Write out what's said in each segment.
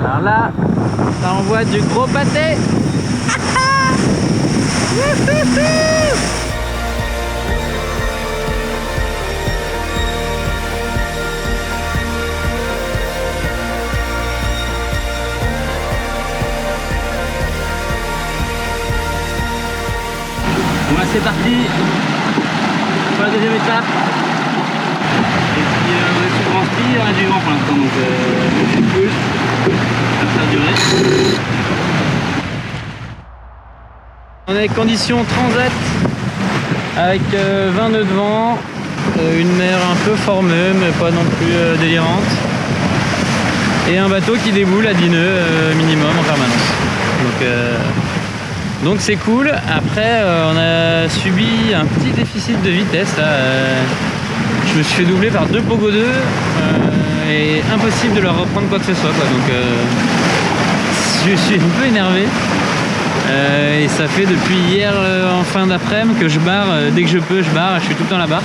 Alors là, ça envoie du gros pâté. Bon, c'est parti pour la deuxième étape. Et puis on est sur Grand Spi, il y a du vent pour l'instant, donc c'est cool. Ça va durer. On est conditions transat avec 20 nœuds de vent, une mer un peu formée mais pas non plus délirante, et un bateau qui déboule à 10 nœuds minimum en permanence. Donc c'est cool. Après on a subi un petit déficit de vitesse là. Je me suis fait doubler par deux Pogo 2 et impossible de leur reprendre quoi que ce soit quoi. Donc je suis un peu énervé. Et ça fait depuis hier en fin d'après-midi que je barre, dès que je peux je barre, je suis tout le temps à la barre.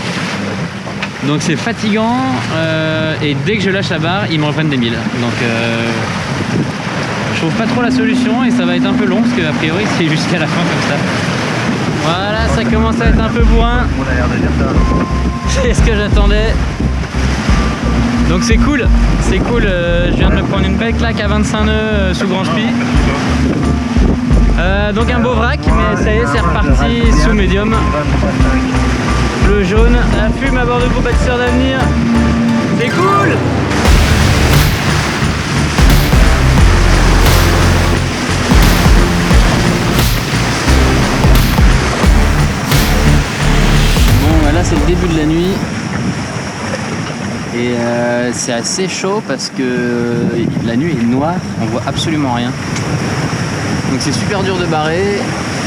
Donc c'est fatigant et dès que je lâche la barre, ils me reprennent des milles. Donc je trouve pas trop la solution et ça va être un peu long parce qu'a priori c'est jusqu'à la fin comme ça. Voilà, ça commence à être un peu bourrin. On a l'air de dire ça. C'est ce que j'attendais. Donc c'est cool, je viens de me prendre une belle claque à 25 nœuds sous Grand Spi. Donc un beau vrac, mais ça y est, c'est reparti sous médium. Bleu jaune, la fume à bord de gros bâtisseurs d'avenir. C'est cool! Bon, là c'est le début de la nuit. Et c'est assez chaud parce que la nuit est noire, on voit absolument rien. Donc c'est super dur de barrer,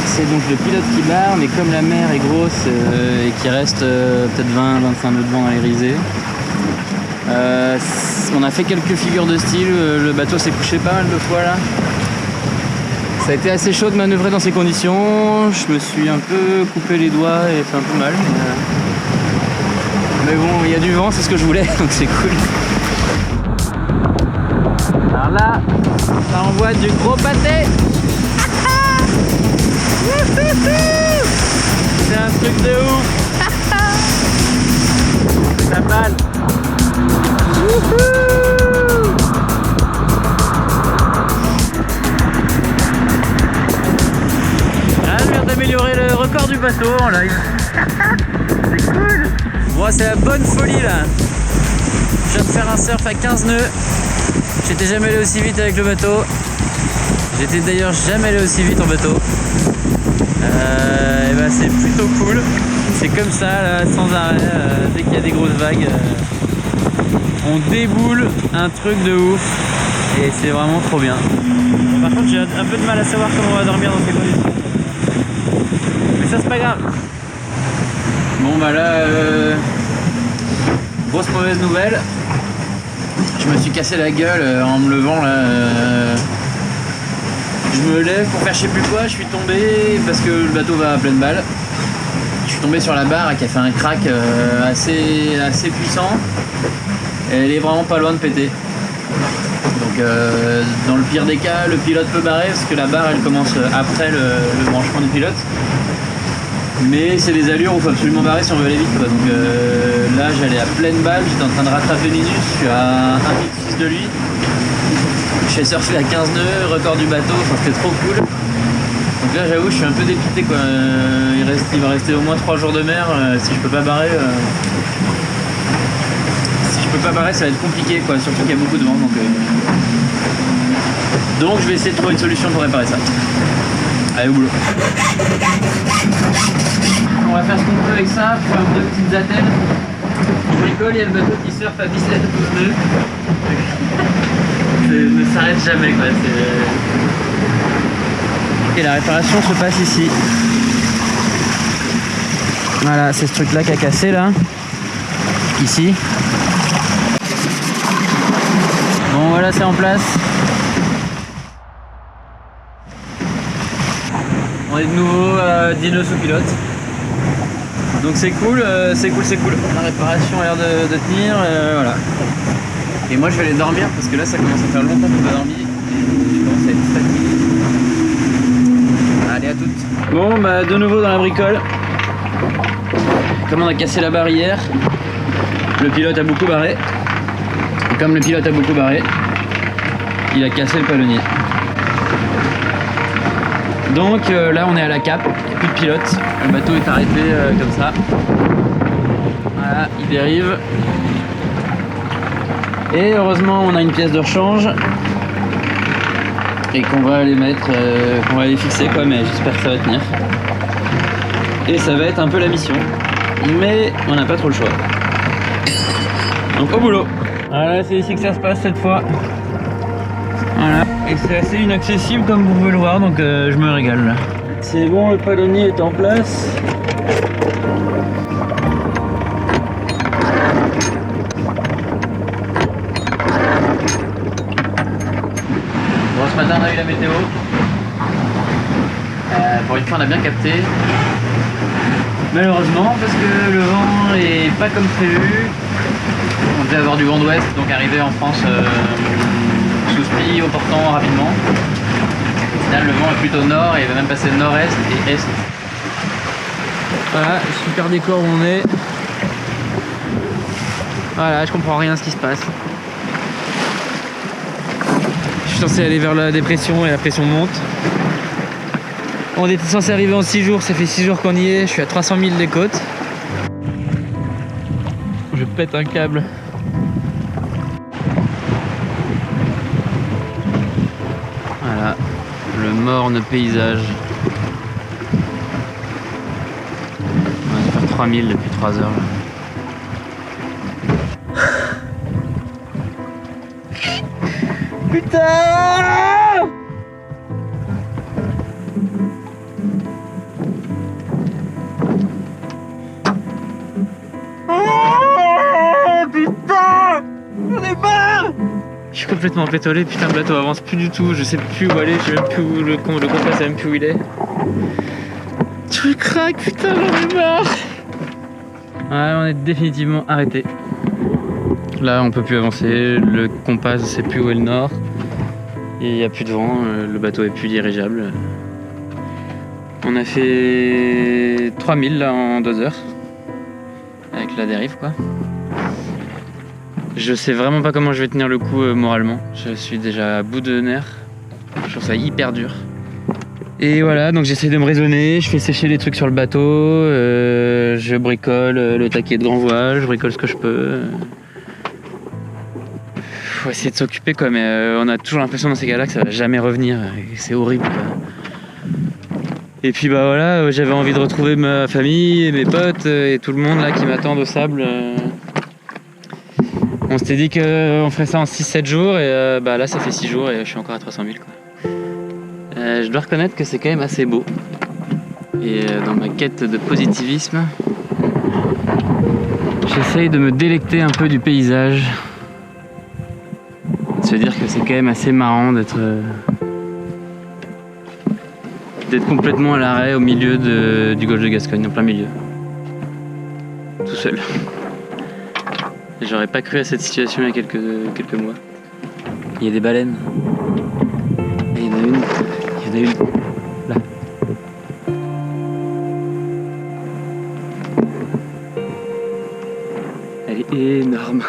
c'est donc le pilote qui barre, mais comme la mer est grosse et qu'il reste peut-être 20-25 nœuds de vent dans les risées, on a fait quelques figures de style, le bateau s'est couché pas mal de fois là. Ça a été assez chaud de manœuvrer dans ces conditions, je me suis un peu coupé les doigts et fait un peu mal. Mais bon, il y a du vent, c'est ce que je voulais, donc c'est cool. Alors là, ça envoie du gros pâté. C'est un truc de ouf. Ça balle. Ah, je viens d'améliorer le record du bateau en live. C'est cool. Bon, c'est la bonne folie là. Je viens de faire un surf à 15 nœuds. J'étais jamais allé aussi vite avec le bateau. J'étais d'ailleurs jamais allé aussi vite en bateau. Et ben c'est plutôt cool. C'est comme ça là, sans arrêt, dès qu'il y a des grosses vagues, on déboule un truc de ouf et c'est vraiment trop bien. Bon, par contre j'ai un peu de mal à savoir comment on va dormir dans ces conditions. Mais ça c'est pas grave. Bon bah là, grosse mauvaise nouvelle. Je me suis cassé la gueule en me levant là. Je me lève pour faire je sais plus quoi, je suis tombé parce que le bateau va à pleine balle. Je suis tombé sur la barre qui a fait un crack assez puissant. Et elle est vraiment pas loin de péter. Donc dans le pire des cas, le pilote peut barrer parce que la barre elle commence après le branchement du pilote. Mais c'est des allures où il faut absolument barrer si on veut aller vite quoi. Donc là j'allais à pleine balle, j'étais en train de rattraper Linus, je suis à 1,6 de lui. J'ai surfé à 15 nœuds, record du bateau, enfin, c'était trop cool. Donc là j'avoue je suis un peu dépité quoi. Il va rester au moins 3 jours de mer. Si je peux pas barrer, ça va être compliqué quoi, surtout qu'il y a beaucoup de vent. Donc je vais essayer de trouver une solution pour réparer ça. Allez au boulot. On va faire ce qu'on peut avec ça, pour un peu de petites attelles. On rigole, il y a le bateau qui surfe à 17 nœuds. Ne s'arrête jamais quoi. Et la réparation se passe ici. Voilà, c'est ce truc là qui a cassé là. Ici. Bon voilà, c'est en place. On est de nouveau à 10 nœuds sous pilote. Donc c'est cool, c'est cool. La réparation a l'air de tenir, voilà. Et moi je vais aller dormir parce que là ça commence à faire longtemps que j'ai pas dormi. Et je commence à être fatigué. Allez, à toutes. Bon bah de nouveau dans la bricole. Comme on a cassé la barre hier, le pilote a beaucoup barré. Et comme le pilote a beaucoup barré, il a cassé le palonnier. Donc là on est à la cape, il n'y a plus de pilote. Le bateau est arrêté comme ça. Voilà, il dérive. Et heureusement on a une pièce de rechange. Et qu'on va aller mettre, qu'on va aller fixer quoi, mais j'espère que ça va tenir. Et ça va être un peu la mission. Mais on n'a pas trop le choix. Donc au boulot. Voilà, c'est ici que ça se passe cette fois. Voilà. Et c'est assez inaccessible comme vous pouvez le voir, donc je me régale là. C'est bon, le palonnier est en place. Bon, ce matin on a eu la météo. Pour une fois on a bien capté. Malheureusement, parce que le vent est pas comme prévu. On devait avoir du vent d'ouest, donc arriver en France sous spi au portant rapidement. Au final, le vent est plutôt nord et il va même passer nord-est et est. Voilà, super décor où on est. Voilà, je comprends rien à ce qui se passe. Je suis censé aller vers la dépression et la pression monte. On était censé arriver en 6 jours, ça fait 6 jours qu'on y est, je suis à 300 000 des côtes. Je pète un câble. Voilà, le morne paysage. On va faire 3000 depuis 3 heures là. Putain! Je suis complètement pétolé, putain le bateau avance plus du tout, je sais plus où aller, je sais même plus où le compas, je sais même plus où il est. Je craque, putain j'en ai marre. Ouais, on est définitivement arrêté. Là on peut plus avancer, le compas ne sait plus où est le nord. Et il n'y a plus de vent, le bateau est plus dirigeable. On a fait 3000 là en 2 heures. Avec la dérive quoi. Je sais vraiment pas comment je vais tenir le coup moralement. Je suis déjà à bout de nerfs. Je trouve ça hyper dur. Et voilà, donc j'essaie de me raisonner. Je fais sécher les trucs sur le bateau. Je bricole le taquet de grand voile. Je bricole ce que je peux. Faut essayer de s'occuper quoi. Mais on a toujours l'impression dans ces cas-là que ça va jamais revenir. C'est horrible quoi. Et puis bah voilà, j'avais envie de retrouver ma famille et mes potes et tout le monde là qui m'attendent au sable. On s'était dit qu'on ferait ça en 6-7 jours et bah là ça fait 6 jours et je suis encore à 300 000 quoi. Je dois reconnaître que c'est quand même assez beau. Et dans ma quête de positivisme, j'essaye de me délecter un peu du paysage. De se dire que c'est quand même assez marrant d'être complètement à l'arrêt au milieu du golfe de Gascogne, en plein milieu. Tout seul. J'aurais pas cru à cette situation il y a quelques mois. Il y a des baleines. Et il y en a une. Là. Elle est énorme.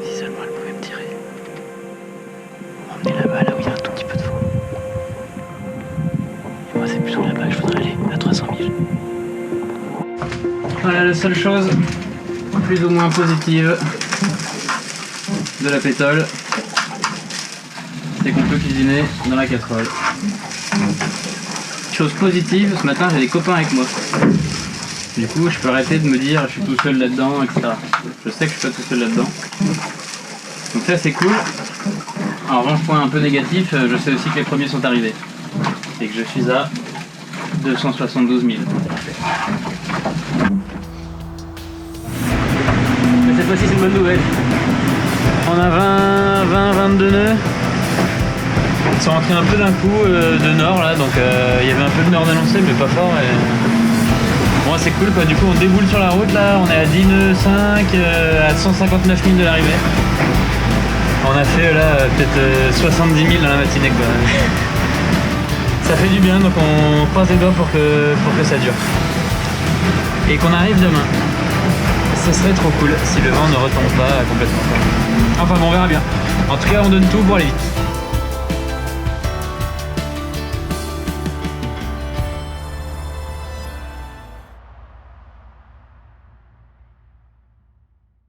Si seulement elle pouvait me tirer. On est là-bas, là où il y a un tout petit peu de vent. Et moi c'est plutôt là-bas que je voudrais aller, à 300 000. Voilà la seule chose plus ou moins positive de la pétole, c'est qu'on peut cuisiner dans la casserole. Chose positive, ce matin j'ai des copains avec moi. Du coup je peux arrêter de me dire je suis tout seul là-dedans, etc. Je sais que je suis pas tout seul là-dedans. Donc ça c'est cool. En revanche, point un peu négatif, je sais aussi que les premiers sont arrivés. Et que je suis à 272 000. Mais cette fois-ci c'est une bonne nouvelle. On a 22 nœuds. Ils sont rentrés un peu d'un coup de nord là, donc il y avait un peu de nord annoncé mais pas fort. Et... Bon c'est cool quoi, du coup on déboule sur la route là, on est à 10 nœuds 5, à 159 000 de l'arrivée. On a fait là peut-être 70 000 dans la matinée quoi. Ça fait du bien, donc on croise les doigts pour que ça dure. Et qu'on arrive demain. Ce serait trop cool si le vent ne retombe pas complètement. Enfin bon, on verra bien. En tout cas on donne tout pour aller vite.